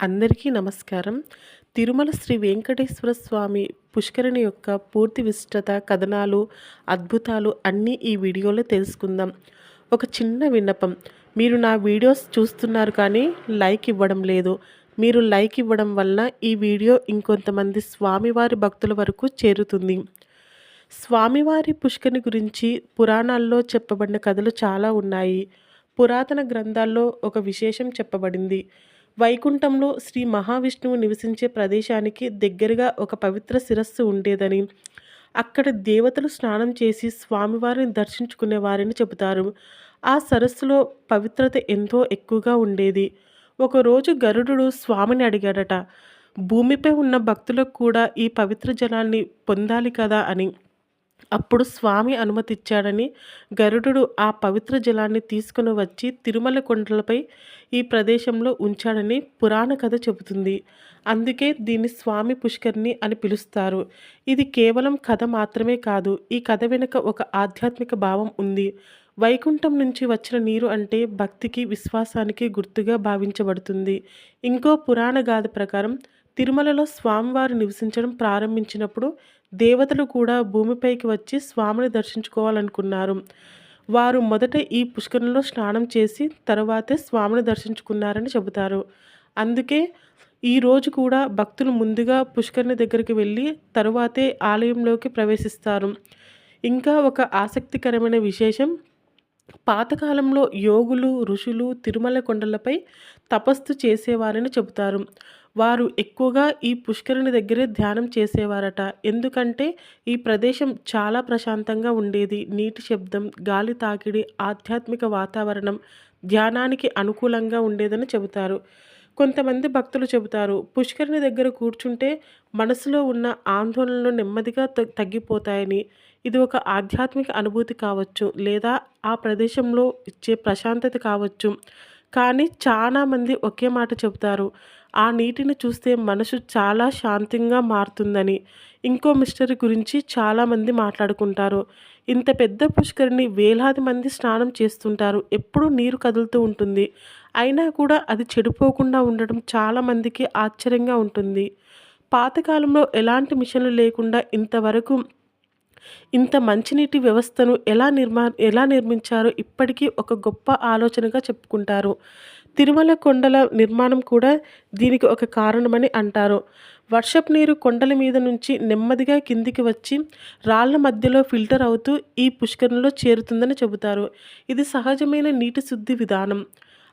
అందరికీ నమస్కారం. తిరుమల శ్రీ వెంకటేశ్వర స్వామి పుష్కరిణి యొక్క పూర్తి విశిష్టత, కథనాలు, అద్భుతాలు అన్నీ ఈ వీడియోలో తెలుసుకుందాం. ఒక చిన్న విన్నపం. మీరు నా వీడియోస్ చూస్తున్నారు కానీ లైక్ ఇవ్వడం లేదు. మీరు లైక్ ఇవ్వడం వలన ఈ వీడియో ఇంకొంతమంది స్వామివారి భక్తుల వరకు చేరుతుంది. స్వామివారి పుష్కరిణి గురించి పురాణాల్లో చెప్పబడిన కథలు చాలా ఉన్నాయి. పురాతన గ్రంథాల్లో ఒక విశేషం చెప్పబడింది. వైకుంఠంలో శ్రీ మహావిష్ణువు నివసించే ప్రదేశానికి దగ్గరగా ఒక పవిత్ర శిరస్సు ఉండేదని, అక్కడ దేవతలు స్నానం చేసి స్వామివారిని దర్శించుకునే వారిని చెబుతారు. ఆ సరస్సులో పవిత్రత ఎంతో ఎక్కువగా ఉండేది. ఒకరోజు గరుడు స్వామిని అడిగాడట, భూమిపై ఉన్న భక్తులకు కూడా ఈ పవిత్ర జలాన్ని పొందాలి కదా అని. అప్పుడు స్వామి అనుమతిచ్చాడని గరుడు ఆ పవిత్ర జలాన్ని తీసుకుని వచ్చి తిరుమల కొండలపై ఈ ప్రదేశంలో ఉంచాడని పురాణ కథ చెబుతుంది. అందుకే దీన్ని స్వామి పుష్కరిణి అని పిలుస్తారు. ఇది కేవలం కథ మాత్రమే కాదు, ఈ కథ వెనుక ఒక ఆధ్యాత్మిక భావం ఉంది. వైకుంఠం నుంచి వచ్చిన నీరు అంటే భక్తికి, విశ్వాసానికి గుర్తుగా భావించబడుతుంది. ఇంకో పురాణ గాథ ప్రకారం తిరుమలలో స్వామివారు నివసించడం ప్రారంభించినప్పుడు దేవతలు కూడా భూమిపైకి వచ్చి స్వామిని దర్శించుకోవాలనుకున్నారు. వారు మొదట ఈ పుష్కరంలో స్నానం చేసి తరువాతే స్వామిని దర్శించుకున్నారని చెబుతారు. అందుకే ఈరోజు కూడా భక్తులు ముందుగా పుష్కరిణి దగ్గరికి వెళ్ళి తరువాతే ఆలయంలోకి ప్రవేశిస్తారు. ఇంకా ఒక ఆసక్తికరమైన విశేషం, పాతకాలంలో యోగులు, ఋషులు తిరుమల కొండలపై తపస్సు చేసేవారని చెబుతారు. వారు ఎక్కువగా ఈ పుష్కరిణి దగ్గరే ధ్యానం చేసేవారట. ఎందుకంటే ఈ ప్రదేశం చాలా ప్రశాంతంగా ఉండేది. నీటి శబ్దం, గాలి తాకిడి, ఆధ్యాత్మిక వాతావరణం ధ్యానానికి అనుకూలంగా ఉండేదని చెబుతారు. కొంతమంది భక్తులు చెబుతారు, పుష్కరిణి దగ్గర కూర్చుంటే మనసులో ఉన్న ఆందోళనలు నెమ్మదిగా తగ్గిపోతాయని. ఇది ఒక ఆధ్యాత్మిక అనుభూతి కావచ్చు, లేదా ఆ ప్రదేశంలో ఇచ్చే ప్రశాంతత కావచ్చు. కానీ చాలామంది ఒకే మాట చెబుతారు, ఆ నీటిని చూస్తే మనసు చాలా శాంతంగా మారుతుందని. ఇంకో మిస్టరీ గురించి చాలామంది మాట్లాడుకుంటారు. ఇంత పెద్ద పుష్కరిణి వేలాది మంది స్నానం చేస్తుంటారు. ఎప్పుడూ నీరు కదులుతూ ఉంటుంది. అయినా కూడా అది చెడిపోకుండా ఉండడం చాలామందికి ఆశ్చర్యంగా ఉంటుంది. పాతకాలంలో ఎలాంటి మిషన్లు లేకుండా ఇంతవరకు ఇంత మంచినీటి వ్యవస్థను ఎలా నిర్మించారో ఇప్పటికీ ఒక గొప్ప ఆలోచనగా చెప్పుకుంటారు. తిరుమల కొండల నిర్మాణం కూడా దీనికి ఒక కారణమని అంటారు. వర్షపు నీరు కొండల మీద నుంచి నెమ్మదిగా కిందికి వచ్చి రాళ్ల మధ్యలో ఫిల్టర్ అవుతూ ఈ పుష్కరంలో చేరుతుందని చెబుతారు. ఇది సహజమైన నీటి శుద్ధి విధానం.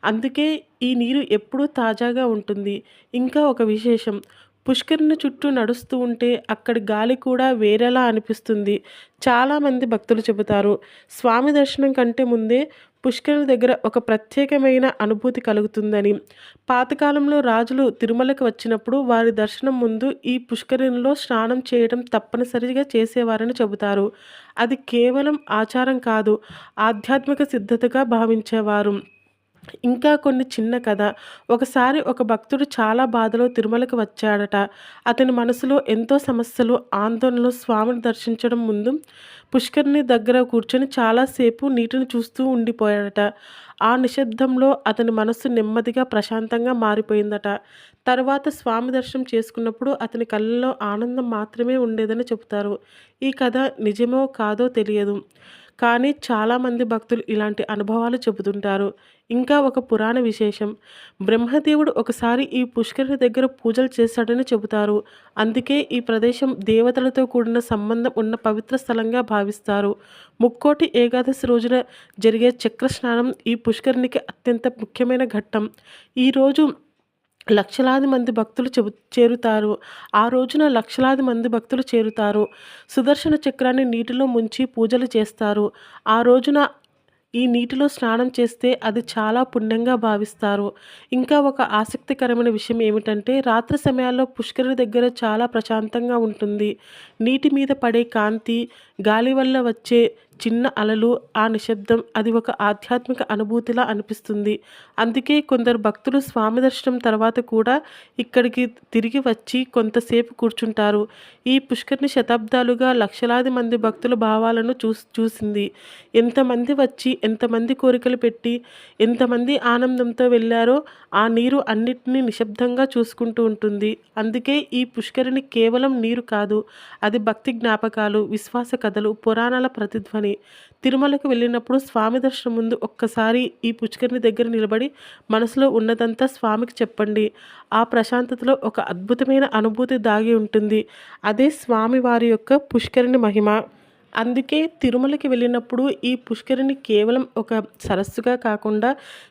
అందుకే ఈ నీరు ఎప్పుడూ తాజాగా ఉంటుంది. ఇంకా ఒక విశేషం, పుష్కరిణి చుట్టూ నడుస్తూ ఉంటే అక్కడి గాలి కూడా వేరేలా అనిపిస్తుంది. చాలామంది భక్తులు చెబుతారు, స్వామి దర్శనం కంటే ముందే పుష్కరిణి దగ్గర ఒక ప్రత్యేకమైన అనుభూతి కలుగుతుందని. పాతకాలంలో రాజులు తిరుమలకు వచ్చినప్పుడు వారి దర్శనం ముందు ఈ పుష్కరిణిలో స్నానం చేయడం తప్పనిసరిగా చేసేవారని చెబుతారు. అది కేవలం ఆచారం కాదు, ఆధ్యాత్మిక సిద్ధతగా భావించేవారు. ఇంకా కొన్ని చిన్న కథ. ఒకసారి ఒక భక్తుడు చాలా బాధలో తిరుమలకు వచ్చాడట. అతని మనసులో ఎంతో సమస్యలు, ఆందోళనలు. స్వామిని దర్శించడం ముందు పుష్కరిణి దగ్గర కూర్చొని చాలాసేపు నీటిని చూస్తూ ఉండిపోయాడట. ఆ నిశ్శబ్దంలో అతని మనస్సు నెమ్మదిగా ప్రశాంతంగా మారిపోయిందట. తర్వాత స్వామి దర్శనం చేసుకున్నప్పుడు అతని కళ్ళల్లో ఆనందం మాత్రమే ఉండేదని చెబుతారు. ఈ కథ నిజమో కాదో తెలియదు, కానీ చాలామంది భక్తులు ఇలాంటి అనుభవాలు చెబుతుంటారు. ఇంకా ఒక పురాణ విశేషం, బ్రహ్మదేవుడు ఒకసారి ఈ పుష్కరిణి దగ్గర పూజలు చేశాడని చెబుతారు. అందుకే ఈ ప్రదేశం దేవతలతో కూడిన సంబంధం ఉన్న పవిత్ర స్థలంగా భావిస్తారు. ముక్కోటి ఏకాదశి రోజున జరిగే చక్ర స్నానం ఈ పుష్కరిణికి అత్యంత ముఖ్యమైన ఘట్టం. ఈరోజు లక్షలాది మంది భక్తులు చేరుతారు. ఆ రోజున లక్షలాది మంది భక్తులు చేరుతారు. సుదర్శన చక్రాన్ని నీటిలో ముంచి పూజలు చేస్తారు. ఆ రోజున ఈ నీటిలో స్నానం చేస్తే అది చాలా పుణ్యంగా భావిస్తారు. ఇంకా ఒక ఆసక్తికరమైన విషయం ఏమిటంటే, రాత్రి సమయాల్లో పుష్కరిణి దగ్గర చాలా ప్రశాంతంగా ఉంటుంది. నీటి మీద పడే కాంతి, గాలి వల్ల వచ్చే చిన్న అలలు, ఆ నిశ్శబ్దం అది ఒక ఆధ్యాత్మిక అనుభూతిలా అనిపిస్తుంది. అందుకే కొందరు భక్తులు స్వామి దర్శనం తర్వాత కూడా ఇక్కడికి తిరిగి వచ్చి కొంతసేపు కూర్చుంటారు. ఈ పుష్కరిణి శతాబ్దాలుగా లక్షలాది మంది భక్తుల భావాలను చూసింది. ఎంతమంది వచ్చి, ఎంతమంది కోరికలు పెట్టి, ఎంతమంది ఆనందంతో వెళ్ళారో ఆ నీరు అన్నిటినీ నిశ్శబ్దంగా చూసుకుంటూ ఉంటుంది. అందుకే ఈ పుష్కరిణి కేవలం నీరు కాదు, అది భక్తి జ్ఞాపకాలు, విశ్వాస కథలు, పురాణాల ప్రతిధ్వని. తిరుమలకు వెళ్ళినప్పుడు స్వామి దర్శనం ముందు ఒక్కసారి ఈ పుష్కరిణి దగ్గర నిలబడి మనసులో ఉన్నదంతా స్వామికి చెప్పండి. ఆ ప్రశాంతతలో ఒక అద్భుతమైన అనుభూతి దాగి ఉంటుంది. అదే స్వామి వారి యొక్క పుష్కరిణి మహిమ. అందుకే తిరుమలకి వెళ్ళినప్పుడు ఈ పుష్కరిణి కేవలం ఒక సరస్సుగా కాకుండా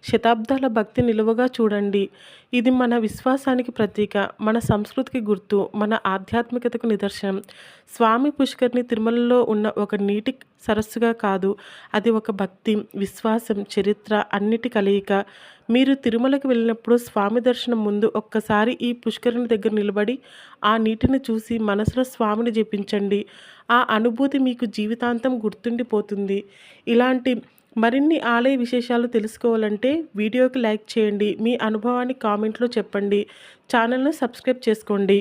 శతాబ్దాల భక్తి నిలువగా చూడండి. ఇది మన విశ్వాసానికి ప్రతీక, మన సంస్కృతికి గుర్తు, మన ఆధ్యాత్మికతకు నిదర్శనం. స్వామి పుష్కరిణి తిరుమలలో ఉన్న ఒక నీటి సరస్సుగా కాదు, అది ఒక భక్తి, విశ్వాసం, చరిత్ర అన్నిటి కలయిక. మీరు తిరుమలకు వెళ్ళినప్పుడు స్వామి దర్శనం ముందు ఒక్కసారి ఈ పుష్కరిణి దగ్గర నిలబడి ఆ నీటిని చూసి మనసులో స్వామిని జపించండి. ఆ అనుభూతి మీకు జీవితాంతం గుర్తుండిపోతుంది. ఇలాంటి మరిన్ని ఆలయ విశేషాలు తెలుసుకోవాలంటే వీడియోకి లైక్ చేయండి. మీ అనుభవాన్ని కామెంట్లో చెప్పండి. ఛానల్ను సబ్స్క్రైబ్ చేసుకోండి.